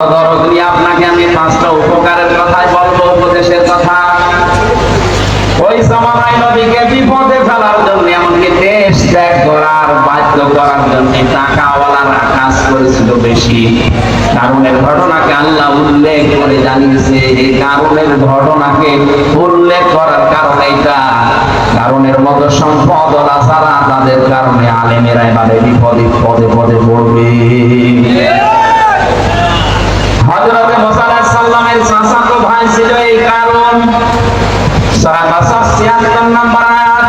আপনাকে আমি পাঁচটা উপকারের কথাই বলবো, উপদেশের কথা। ওই জামানায় নবীকে বিপদে ফেলার জন্য, এমনকি দেশ ত্যাগ করার বাধ্য করার জন্য টাকাওয়ালারা কাজ করেছিল বেশি। কারণের ঘটনাকে আল্লাহ উল্লেখ করে জানিয়েছে। এই কারণের ঘটনাকে উল্লেখ করার কারণ এইটা, কারণের মতো সম্পদ যারা, তাদের কারণে আলেমেরা এবারে বিপদে পদে পদে পড়বে। হযরত মুসা আলাইহিস সালামের চাচাতো ভাই ছিল এই কারণ। সূরা কাসাস ৭৬ নম্বর আয়াত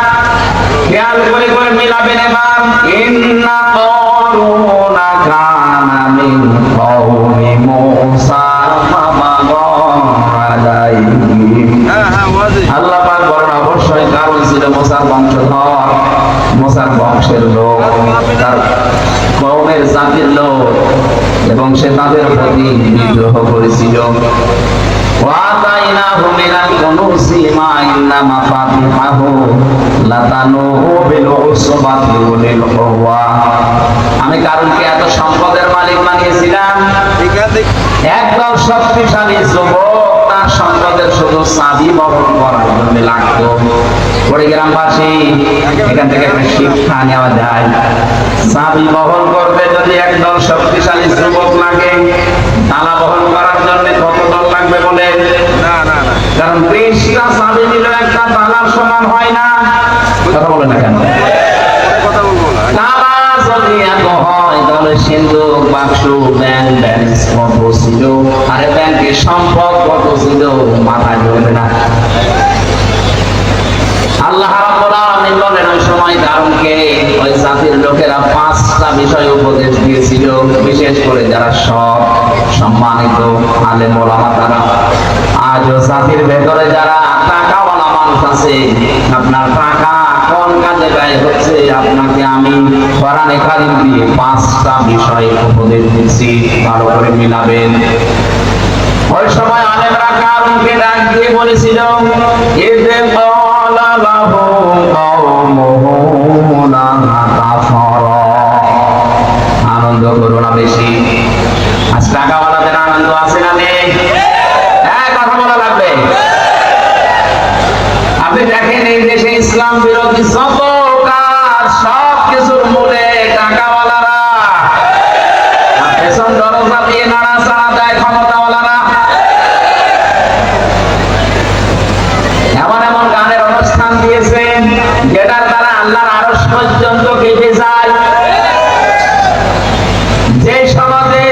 খেয়াল করে করে মিলাবেন এবার। ইন্না কারুনা কানা মিন কওমি মুসা ফাবাগা আলাইহিম। আল্লাহ পাক বলেন অবশ্যই কারণ ছিল মুসার বংশধর, মুসার বংশের লোক, তার কওমের জাতির লোক, এবং সে তাদের প্রতি বিদ্রোহ করেছিল। ওয়াতাইনাহু মিনাল কুনুসি মা ইন্না মাফাতিহাহু লাতানু বিল উসবাতি উলিল কুওয়া। আমি কারণকে এত সম্পদের মালিক বানিয়েছিলাম, একদম শক্তিশালী যুবক তার সম্পদের শুধু চাবি বহন করার জন্য লাগতো। গ্রামবাসী, এখান থেকে একটা শিক্ষা নেওয়া যায়। চাবি বহন করতে যদি একদল শক্তিশালী যুবক লাগে, তালা বহন করার জন্য কত দল লাগবে বলে? কারণ ৩০টা চাবি নিল একটা তালার সমান হয় না। কথা বলে না কেন? তালা যদি এত হয়, তাহলে সিন্ধুক, বাক্স, ব্যাংক ব্যালেন্স কত ছিল, আরে ব্যাংকের সম্পদ কত ছিল, মাথায় ধরবে না। আল্লাহ রাব্বুল আলামিন বলেন ওই সময় কারণকে ওই জাতির লোকেরা ৫টা বিষয় উপদেশ দিয়েছিল, বিশেষ করে যারা সৎ সম্মানিত আলেম ওলামা তারা। আজও জাতির ভেতরে যারা টাকাওয়ালা মানুষ আছে, আপনার টাকা কোন কাজে ব্যয় হচ্ছে, আপনাকে আমি কোরআনে কারীম দিয়ে ৫টা বিষয় উপদেশ দিচ্ছি, ভালো করে মিলাবেন। ওই সময় আলেমরা কারণকে ডাক দিয়ে বলেছিল, ইযে ক্বালা লাহু কওমুহু লা তাফারা। আনন্দ করো না বেশি। আজ টাকাওয়ালাদের আনন্দ আছে না নেই? হ্যাঁ, কথা বলা লাগবে। আপনি দেখেন এই দেশে ইসলাম বিরোধী যত কাজ, সব কিছুর মূলে টাকাওয়ালারা। পেছন দরজা দিয়ে নাড়াচাড়া দেয় ক্ষমতাওয়ালারা। এমন এমন গানের অনুষ্ঠান দিয়েছেন যেটার দ্বারা আল্লাহর আরশ পর্যন্ত কেঁপে যায়। যে সমাজে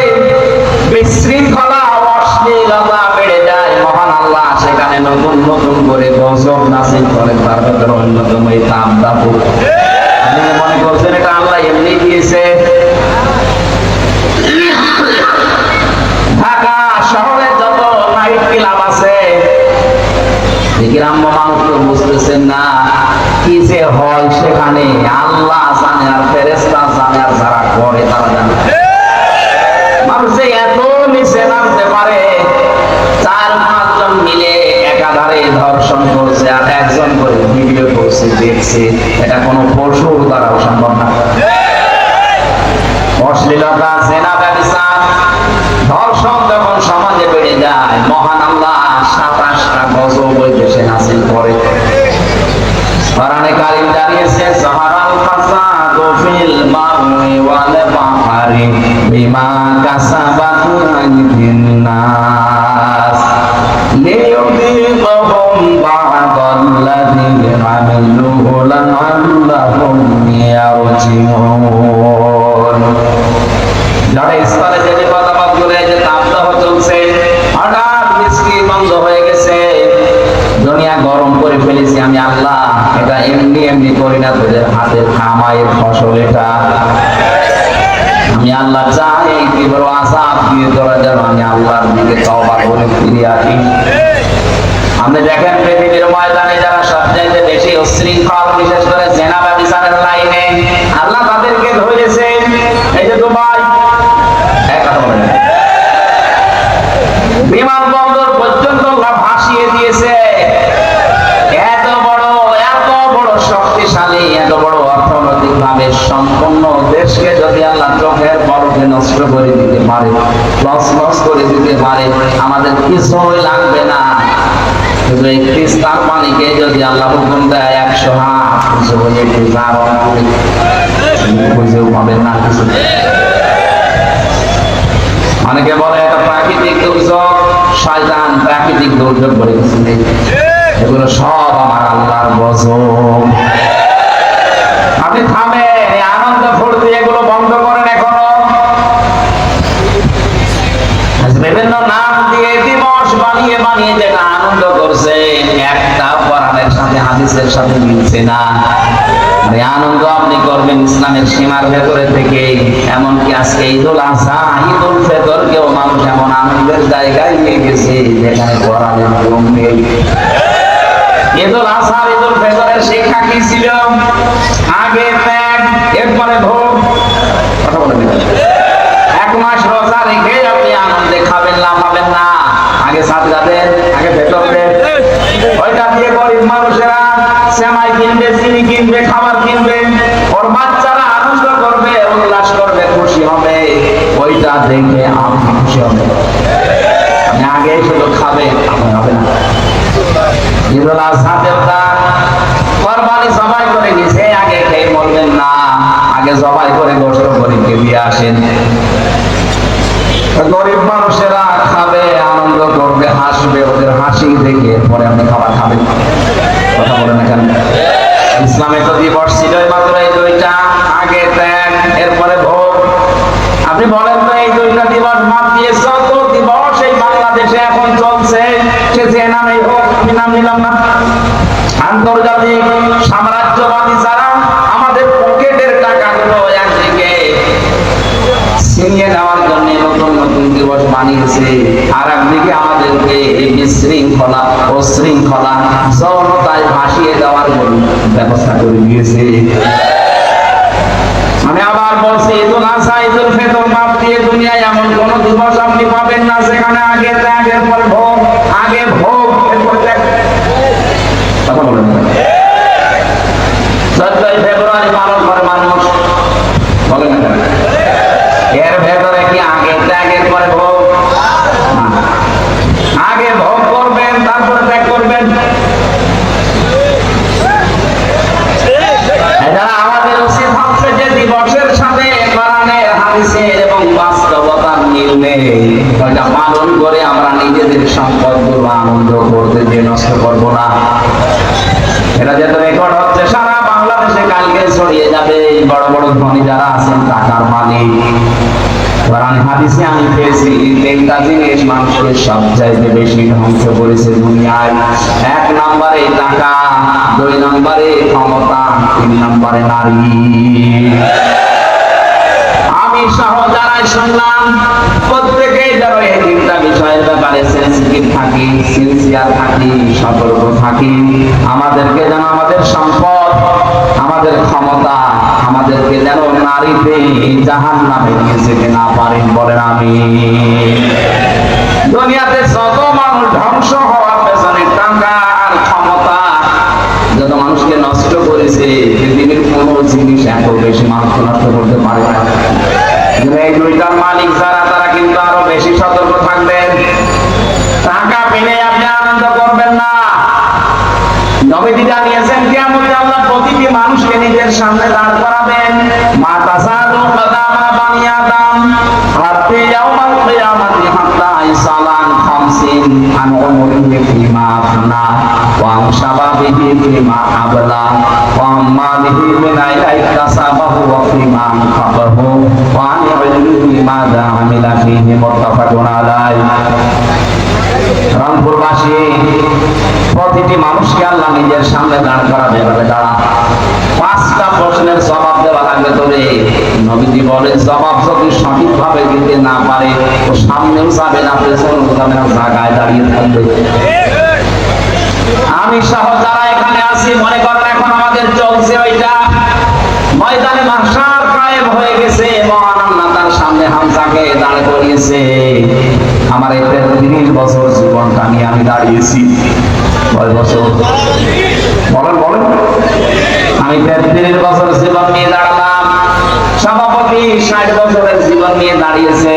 বিশৃঙ্খলা, অশ্লীলতা বেড়ে যায়, মহান আল্লাহ সেখানে নতুন নতুন করে গজব নাসিল করেন। তার ভেতরে অন্যতম এই তাবদাপুর। আপনি মনে করছেন এটা আল্লাহ এমনি দিয়েছে? ঢাকা শহরে যত নাইট ক্লাব আছে, গ্রাম্য মানুষ তো বুঝতেছেন না কি যে হয় সেখানে। আল্লাহ জানে, আর ফেরেশতা জানে, আর যারা করে তারা জানে। মানুষ যে এত নিচে নামতে পারে, ৪-৫ জন মিলে একাধারে ধর্ষণ করছে, আর একজন করে ভিডিও করছে, দেখছে, এটা কোনো পশুর দ্বারাও সম্ভব না। অশ্লীলতা, জেনা, ব্যভিচার, ধর্ষণ যখন সমাজে বেড়ে যায়, মহান আল্লাহ ২৭টা গজব ওই দেশে নাযিল করে। কোরআনে কারীম জানিয়েছে, যাহারাল ফাসাদু ফিল বাররি ওয়াল বাহরি বিমা কাসাবাত আইদিন নাস লিয়ুযীকাহুম বা'দাল্লাযী আমিলু লা'আল্লাহুম ইয়ারজিউন। যারা স্থলে যে কথাবার্তাগুলো, যে তাবদাহ চলছে, হঠাৎ বৃষ্টি বন্ধ হয়ে গেছে, দুনিয়া গরম করে ফেলেছি আমি আল্লাহ, এটা এমনি এমনি করি না, তোদের হাতের কামাইয়ের ফসল এটা। আমি আল্লাহ চাই তীব্র আযাব দিয়ে তোরা যেন আমি আল্লাহর দিকে তওবা করে ফিরে আসি। আপনি দেখেন পৃথিবীর ময়দানে যারা সবচেয়ে বেশি উচ্ছৃঙ্খল, বিশেষ করে জেনা ব্যভিচারের লাইনে, আল্লাহ তাদেরকে ধরেছেন। এই যে দুবাই, বিমানবন্দর পর্যন্ত ভাসিয়ে দিয়েছে। এত বড় শক্তিশালী, এত বড় অর্থনৈতিক ভাবে সম্পন্ন দেশকে যদি আল্লাহ চোখের পলকে নষ্ট করে দিতে পারে, লস লস করে দিতে পারে, আমাদের কিছুই লাগবে না। কিন্তু এই তিস্তার পানিকে যদি আল্লাহ হুকুম দেয় 100 হাত কিছু হয়ে খুঁজেও পাবেন না কিছু। অনেকে বলে এটা প্রাকৃতিক দুর্যোগ, শয়তান প্রাকৃতিক দুর্যোগ বলে কিছু নেই, এগুলো সব আমার আল্লাহর গজব। আপনি থামেন, আনন্দ ফুর্তি এগুলো বন্ধ করেন। এখনো বিভিন্ন নাম দিয়ে দিবস বানিয়ে বানিয়ে যেটা আনন্দ করছে, একটা কোরআনের সাথে হাদিসের সাথে মিলছে না। আনন্দ আপনি করবেন ইসলামের সীমার ভেতরে থেকে। এমনকি আজকে ঈদুল আজহা, ঈদুল ফিতর কেউ মানুষ এমন আনন্দের জায়গায় নিয়ে গেছে যেখানে কোরআনের নিয়ম নেই। ঈদুল আজহা ঈদুল ফিতরের শিক্ষা কি ছিল? আগে ত্যাগ, এরপরে ভোগ। কথা বলেন, 1 মাস রোজা রেখে আপনি আনন্দে খাবেন না পাবেন না। আগে সাদগাদের, আগে ফিতরদের, ওইটা দিয়ে গরিব মানুষেরা সেমাই কিনবে, চিনি কিনবে, খাবার কিনবে, ওর বাচ্চারা আনন্দ করবে, উল্লাস করবে, খুশি হবে। ওইটা দেখে আপনি খুশি হবে। আপনি আগে শুধু খাবেন, আপনার হবে না। ঈদুল আজহা দেবতা কোরবানি জবাই করে নিছে, আগে খেয়ে বলবেন না, আগে জবাই করে গোশত গরিবকে দিয়ে আসেন। গরিব মানুষেরা খাবে, আনন্দ করবে, হাসবে, ওদের হাসি দেখে পরে আপনি খাবার খাবেন। কথা বলেন না কেন? ইসলামে তো দিবস ছিল মাত্র এই 2টা, আগে ত্যাগ, এরপরে ভোগ। আপনি বলেন তো এই 2টা দিবস বাদ দিয়ে যত দিবস এই বাংলাদেশে এখন চলছে, সে যে নামেই হোক, আমি নাম নিলাম না, আন্তর্জাতিক সাম্রাজ্যবাদী যারা আমাদের পকেটের টাকাগুলো একদিকে ছিনিয়ে নেওয়ার জন্য নতুন নতুন দিবস বানিয়েছে, আর একদিকে আমাদেরকে এই বিশৃঙ্খলা ও শৃঙ্খলা যৌনতায় ভাসিয়ে দেওয়ার জন্য ব্যবস্থা করে দিয়েছে। আমি আবার বলছি, ঈদুল আজহা ঈদুল ফিতর বাদ দিয়ে দুনিয়ায় এমন কোন দিবস আপনি পাবেন না যেখানে আগে ত্যাগ, এরপর ভোগ, আগে ভোগ এরপর ত্যাগ। কথা বলেন, 14ই ফেব্রুয়ারি পালন করে মানুষ, বলেন না এর ভেতরে কি আগে ত্যাগ এরপরে ভোগ? আগে ভোগ করবেন, তারপরে ত্যাগ করবেন। আমাদের উচিত হচ্ছে যে দিবসের সাথে কোরআনের, হাদিসের এবং বাস্তবতার মিল নেই, ওইটা পালন করে আমরা নিজেদের সম্পদগুলো আনন্দ করতে দিয়ে নষ্ট করবো না। এটা যেহেতু রেকর্ড হচ্ছে সারা বাংলাদেশে, কালকে ছড়িয়ে যাবে। বড় বড় ধনী যারা আছেন, টাকার মালিক, কোরআন হাদিসে আমি পেয়েছি 3টা জিনিস মানুষকে সবচাইতে বেশি ধ্বংস করেছে দুনিয়ায়। 1 নম্বরে টাকা, 2 নম্বরে ক্ষমতা, 3 নম্বরে নারী। আমি সহ যারাই শুনলাম প্রত্যেকেই যেন এই 3টা বিষয়ের ব্যাপারে সেন্সিটিভ থাকি, সিনসিয়ার থাকি, সতর্ক থাকি। আমাদেরকে যেন আমাদের সম্পদ, আমাদের ক্ষমতা, আমাদেরকে যেন নারীতে জাহান্নামে নিয়ে যেতে না পারেন, বলেন আমিন। দুনিয়াতে যত মানুষ ধ্বংস হওয়ার পেছনে টাকা আর ক্ষমতা যত মানুষকে নষ্ট করেছে, পৃথিবীর কোনো জিনিস এত বেশি মানুষকে নষ্ট করতে পারে না। এই 2টার মালিক যারা, তারা কিন্তু আরো বেশি সতর্ক থাকবেন। টাকা পেলে আপনি আনন্দ করবেন না। নবীজি জানিয়েছেন কিয়ামতে আল্লাহ প্রতিটি মানুষকে নিজের সামনে দাঁড় করাবেন। মা তাসালু কাদামা বানি আদম হাত্তা ইয়াউমাল কিয়ামাতি হাত্তা ইসালান 50 আন উমরিহি ফিমা আফনা ওয়া আন শাবাবিহি ফিমা আবলা ওয়া আম্মালিহি মিন আইনা ইকতাসাবাহু ওয়া ফিমা আনফাকাহু ওয়া আন ইলমিহি মাযা আমিলা ফিহি মুত্তাফাকুন আলাইহি। রংপুরবাসী প্রতিটি মানুষকে আল্লাহ নিজের সামনে দাঁড় করাবে, দাঁড়া 5টা প্রশ্নের জবাব দেওয়া লাগবে তোরে। নবীজি বলেন, জবাব যদি সঠিকভাবে দিতে না পারে তো সামনেও যাবে না, পেছনেও যাবে না, জায়গায় দাঁড়িয়ে থাকবে। আমি সহ যারা এখানে আছি মনে করেন এখন আমাদের চলছে ওইটা, ময়দানে মাহশার কায়েম হয়ে গেছে, মহান আল্লাহ তার সামনে হামজাকে দাঁড় করিয়েছে। আমার এই 30 বছর জীবনটা নিয়ে আমি দাঁড়িয়েছি। কয় বছর? বলেন বলেন। আমি 30 বছর জীবন নিয়ে দাঁড়ালাম। সভাপতি 60 বছরের জীবন নিয়ে দাঁড়িয়েছে,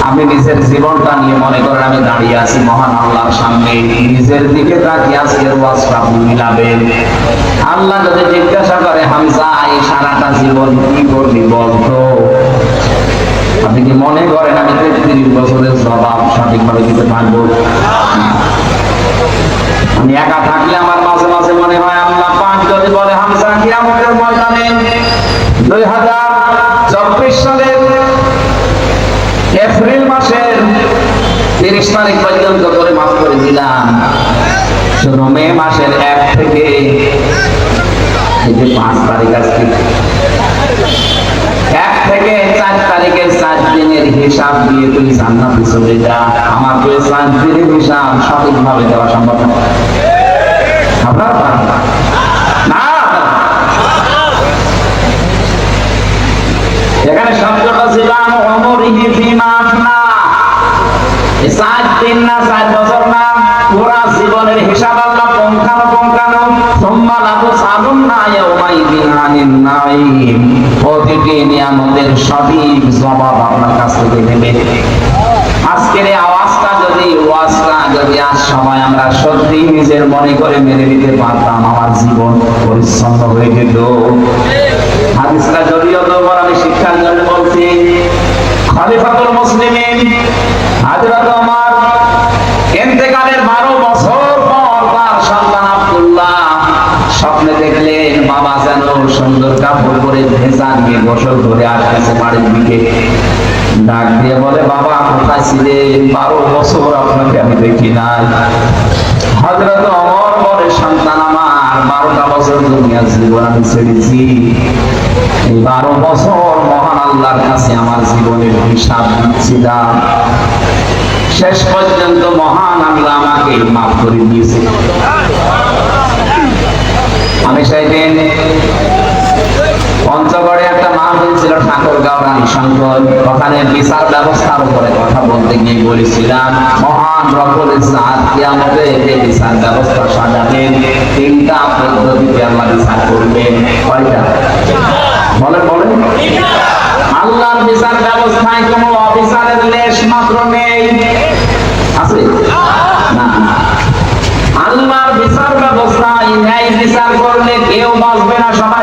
আমি নিজের জীবনটা নিয়ে মনে করেন আমি দাঁড়িয়ে আছি মহান আল্লাহর সামনে, নিজের দিকে তাকিয়ে আজকের ওয়াজটা আপনি মিলাবেন। আল্লাহ যদি জিজ্ঞাসা করে হামজা এই সারাটা জীবন কি করবি বলতো, আপনি কি মনে করেন আমি 33 বছরের জবাব সঠিকভাবে দিতে পারবো? আমি একা থাকলে আমার মাঝে মাঝে মনে হয় আল্লাহ পাক যদি বলে হামজা কিয়ামতের ময়দানে 2024 সালের এপ্রিল মাসের 30 তারিখ পর্যন্ত করে মাফ করে দিলাম, শুধু মে মাসের 1 থেকে এই যে 5 তারিখ আজকে 1 থেকে 4 তারিখের 4 দিনের হিসাব দিয়ে তুই জান্নাতে চলে যা। আমার তুই 4 দিনের হিসাব সঠিকভাবে দেওয়া সম্ভব না। আপনার না, এখানে শব্দটা ছিল অমরিহি ফিমা আফনা, 4 দিন না 4 বছর না, পুরা জীবনের হিসাব আল্লাহ পুঙ্খানুপুঙ্খানু সুম্মা লাতুসালুন্না ইয়াউমাইযিন আনিন নাঈম, প্রতিটি নিয়ামতের সঠিক জবাব আপনার কাছ থেকে নেবে। আজকের এই ওয়াজটা যদি আজ সময় আমরা সত্যি নিজের মনে করে মেনে নিতে পারতাম, আমার জীবন পরিচ্ছন্ন হয়ে যেত। হাদিসটা যদিও তো আমি শিক্ষার জন্য বলছি, খলিফাতুল মুসলিমিন হযরত ওমর ইন্তেকালের 12 বছর পর তার সন্তান আব্দুল্লাহ স্বপ্নে দেখলেন বাবা যেন সুন্দর কাপড় পরে ভেজা নিয়ে গোসল করে আসতেছে বাড়ির দিকে। ডাক দিয়ে বলে বাবা কোথায় ছিলেন, 12 বছর আপনাকে আমি দেখি নাই। হযরত ওমর বলে সন্তান আমার 12টা বছর দুনিয়ার জীবন আমি ছেড়েছি, এই 12 বছর মহান আল্লাহর কাছে আমার জীবনের হিসাব দিচ্ছিলাম, শেষ পর্যন্ত মহান আল্লাহ আমাকে মাফ করে দিয়েছে। আমি সেই দিন পঞ্চগড়ে একটা মাহফিল ছিল ঠাকুরগাঁও রানী শঙ্কর, ওখানে বিচার ব্যবস্থার উপরে কথা বলতে গিয়ে বলেছিলাম মহান রব্বুল ইজ্জত কিয়ামতে এই বিচার ব্যবস্থা সাজাবেন 3টা পদ্ধতিতে আল্লাহ বিচার করবেন। কয়টা বলেন বলেন? আল্লাহর বিচার ব্যবস্থায় কোনো অবিচারের লেশ মাত্র নেই, আছে না? আল্লাহর বিচার ব্যবস্থায় ন্যায় বিচার করলে কেউ বাঁচবে না, সবাই